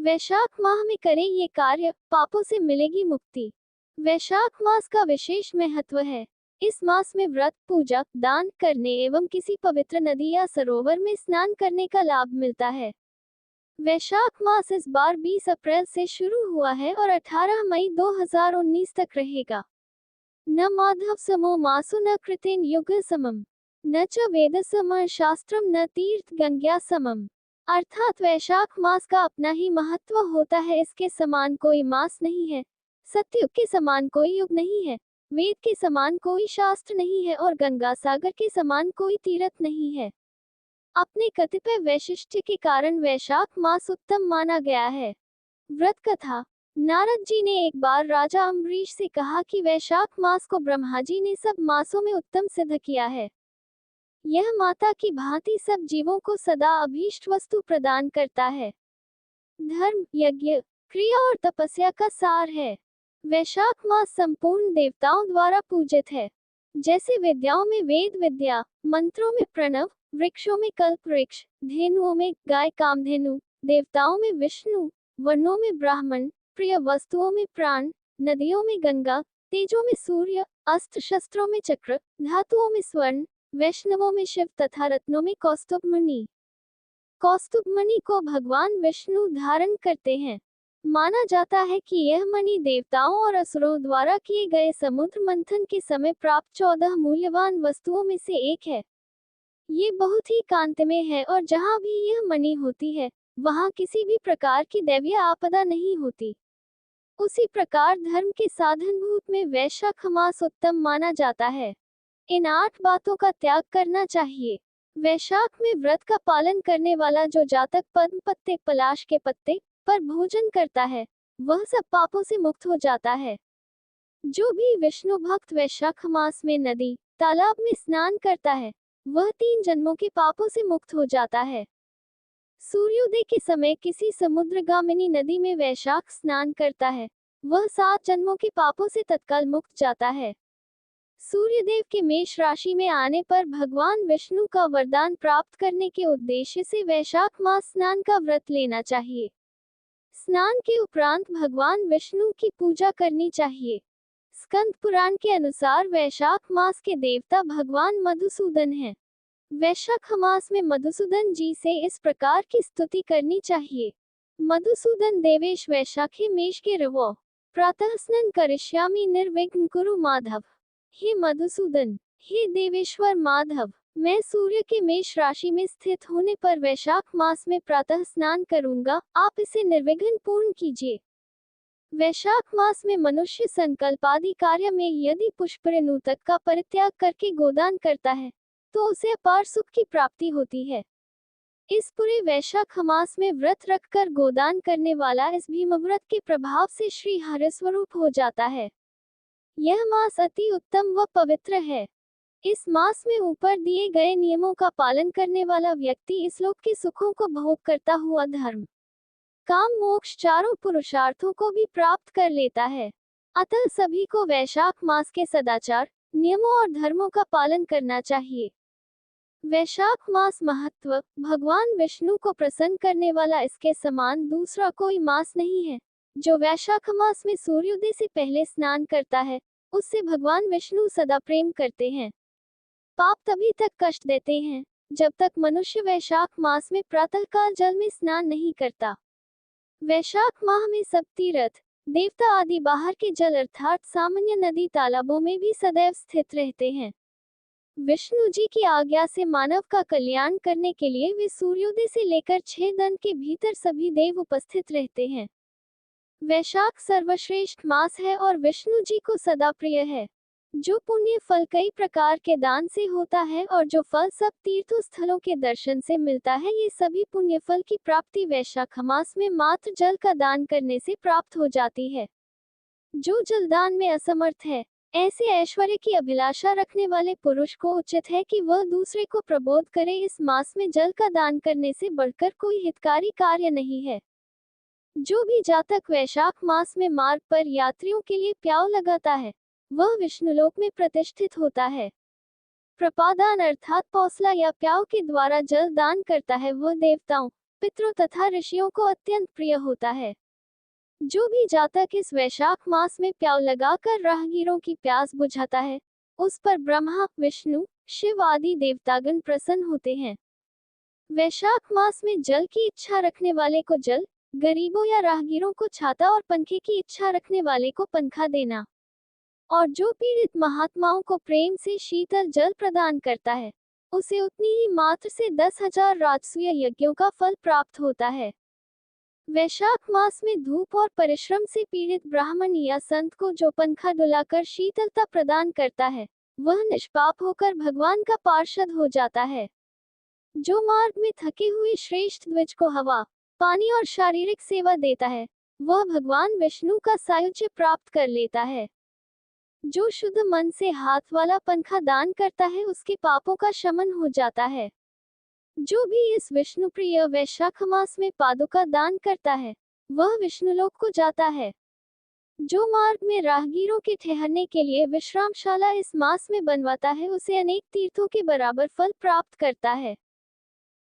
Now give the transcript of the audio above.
वैशाख माह में करें ये कार्य, पापों से मिलेगी मुक्ति। वैशाख मास का विशेष महत्व है। इस मास में व्रत, पूजा, दान करने एवं किसी पवित्र नदी या सरोवर में स्नान करने का लाभ मिलता है। वैशाख मास इस बार 20 अप्रैल से शुरू हुआ है और 18 मई 2019 तक रहेगा। न माधव समो मासु न कृतेन युग समम, न च वेद समर शास्त्रम न तीर्थ गंग्या समम। अर्थात वैशाख मास का अपना ही महत्व होता है। इसके समान कोई मास नहीं है, सतयुग के समान कोई युग नहीं है, वेद के समान कोई शास्त्र नहीं है और गंगा सागर के समान कोई तीर्थ नहीं है। अपने कतिपय वैशिष्ट्य के कारण वैशाख मास उत्तम माना गया है। व्रत कथा। नारद जी ने एक बार राजा अम्बरीश से कहा कि वैशाख मास को ब्रह्मा जी ने सब मासों में उत्तम सिद्ध किया है। यह माता की भांति सब जीवों को सदा अभीष्ट वस्तु प्रदान करता है। धर्म, यज्ञ, क्रिया और तपस्या का सार है। वैशाख मास संपूर्ण देवताओं द्वारा पूजित है। जैसे विद्याओं में वेद विद्या, मंत्रों में प्रणव, वृक्षों में कल्प वृक्ष, धेनुओं में गाय कामधेनु, देवताओं में विष्णु, वर्णों में ब्राह्मण, प्रिय वस्तुओं में प्राण, नदियों में गंगा, तेजों में सूर्य, अस्त्र शस्त्रों में चक्र, धातुओं में स्वर्ण, वैष्णवों में शिव तथा रत्नों में कौस्तुभ मणि। कौस्तुभ मणि को भगवान विष्णु धारण करते हैं। माना जाता है कि यह मणि देवताओं और असुरों द्वारा किए गए समुद्र मंथन के समय प्राप्त 14 मूल्यवान वस्तुओं में से एक है। ये बहुत ही कांतिमय है और जहाँ भी यह मणि होती है, वहाँ किसी भी प्रकार की दैवीय आपदा नहीं होती। उसी प्रकार धर्म के साधनभूत में वैशाख मास उत्तम माना जाता है। इन 8 बातों का त्याग करना चाहिए। वैशाख में व्रत का पालन करने वाला जो जातक पद्म पत्ते, पलाश के पत्ते पर भोजन करता है, वह सब पापों से मुक्त हो जाता है। जो भी विष्णु भक्त वैशाख मास में नदी, तालाब में स्नान करता है, वह 3 जन्मों के पापों से मुक्त हो जाता है। सूर्योदय के समय किसी समुद्रगामिनी नदी में वैशाख स्नान करता है, वह 7 जन्मों के पापों से तत्काल मुक्त जाता है। सूर्यदेव के मेष राशि में आने पर भगवान विष्णु का वरदान प्राप्त करने के उद्देश्य से वैशाख मास स्नान का व्रत लेना चाहिए। स्नान के उपरांत भगवान विष्णु की पूजा करनी चाहिए। स्कंद पुराण के अनुसार वैशाख मास के देवता भगवान मधुसूदन हैं। वैशाख मास में मधुसूदन जी से इस प्रकार की स्तुति करनी चाहिए। मधुसूदन देवेश वैशाखे मेष के रवो, प्रातः स्नान करिष्यामि निर्विघ्न कुरु माधव। हे मधुसूदन, हे देवेश्वर माधव, मैं सूर्य के मेष राशि में स्थित होने पर वैशाख मास में प्रातः स्नान करूंगा, आप इसे निर्विघ्न पूर्ण कीजिए। वैशाख मास में मनुष्य संकल्प आदि कार्य में यदि पुष्प रेणु तक का परित्याग करके गोदान करता है, तो उसे अपार सुख की प्राप्ति होती है। इस पूरे वैशाख मास में व्रत रखकर गोदान करने वाला इस भीम व्रत के प्रभाव से श्री हरि स्वरूप हो जाता है। यह मास अति उत्तम व पवित्र है। इस मास में ऊपर दिए गए नियमों का पालन करने वाला व्यक्ति इस लोक के सुखों को भोग करता हुआ धर्म, काम, मोक्ष चारों पुरुषार्थों को भी प्राप्त कर लेता है। अतः सभी को वैशाख मास के सदाचार, नियमों और धर्मों का पालन करना चाहिए। वैशाख मास महत्व। भगवान विष्णु को प्रसन्न करने वाला इसके समान दूसरा कोई मास नहीं है। जो वैशाख मास में सूर्योदय से पहले स्नान करता है, उससे भगवान विष्णु सदा प्रेम करते हैं। पाप तभी तक कष्ट देते हैं जब तक मनुष्य वैशाख मास में प्रातःकाल जल में स्नान नहीं करता। वैशाख माह में सब तीर्थ, देवता आदि बाहर के जल अर्थात सामान्य नदी तालाबों में भी सदैव स्थित रहते हैं। विष्णु जी की आज्ञा से मानव का कल्याण करने के लिए वे सूर्योदय से लेकर 6 दिन के भीतर सभी देव उपस्थित रहते हैं। वैशाख सर्वश्रेष्ठ मास है और विष्णु जी को सदा प्रिय है। जो पुण्य फल कई प्रकार के दान से होता है और जो फल सब तीर्थों स्थलों के दर्शन से मिलता है, ये सभी पुण्य फल की प्राप्ति वैशाख मास में मात्र जल का दान करने से प्राप्त हो जाती है। जो जलदान में असमर्थ है, ऐसे ऐश्वर्य की अभिलाषा रखने वाले पुरुष को उचित है कि वह दूसरे को प्रबोध करे। इस मास में जल का दान करने से बढ़कर कोई हितकारी कार्य नहीं है। जो भी जातक वैशाख मास में मार्ग पर यात्रियों के लिए प्याऊ लगाता है, वह विष्णुलोक में प्रतिष्ठित होता है। प्रपादान अर्थात पौसला या प्याऊ के द्वारा जल दान करता है, वह देवताओं, पितरों तथा ऋषियों को अत्यंत प्रिय होता है। जो भी जातक इस वैशाख मास में प्याव लगाकर राहगीरों की प्यास बुझाता है, उस पर ब्रह्मा, विष्णु, शिव आदि देवतागण प्रसन्न होते हैं। वैशाख मास में जल की इच्छा रखने वाले को जल, गरीबों या राहगीरों को छाता और पंखे की इच्छा रखने वाले को पंखा देना, और जो पीड़ित महात्माओं को प्रेम से शीतल जल प्रदान करता है, उसे उतनी ही मात्र से 10,000 राजसूय यज्ञों का फल प्राप्त होता है। वैशाख मास में धूप और परिश्रम से पीड़ित ब्राह्मण या संत को जो पंखा डुलाकर शीतलता प्रदान करता है, वह निष्पाप होकर भगवान का पार्षद हो जाता है। जो मार्ग में थके हुए श्रेष्ठ द्विज को हवा, पानी और शारीरिक सेवा देता है, वह भगवान विष्णु का सायुज्य प्राप्त कर लेता है। जो शुद्ध मन से हाथ वाला पंखा दान करता है, उसके पापों का शमन हो जाता है। जो भी इस विष्णु प्रिय वैशाख मास में पादुका दान करता है, वह विष्णुलोक को जाता है। जो मार्ग में राहगीरों के ठहरने के लिए विश्रामशाला इस मास में बनवाता है, उसे अनेक तीर्थों के बराबर फल प्राप्त करता है।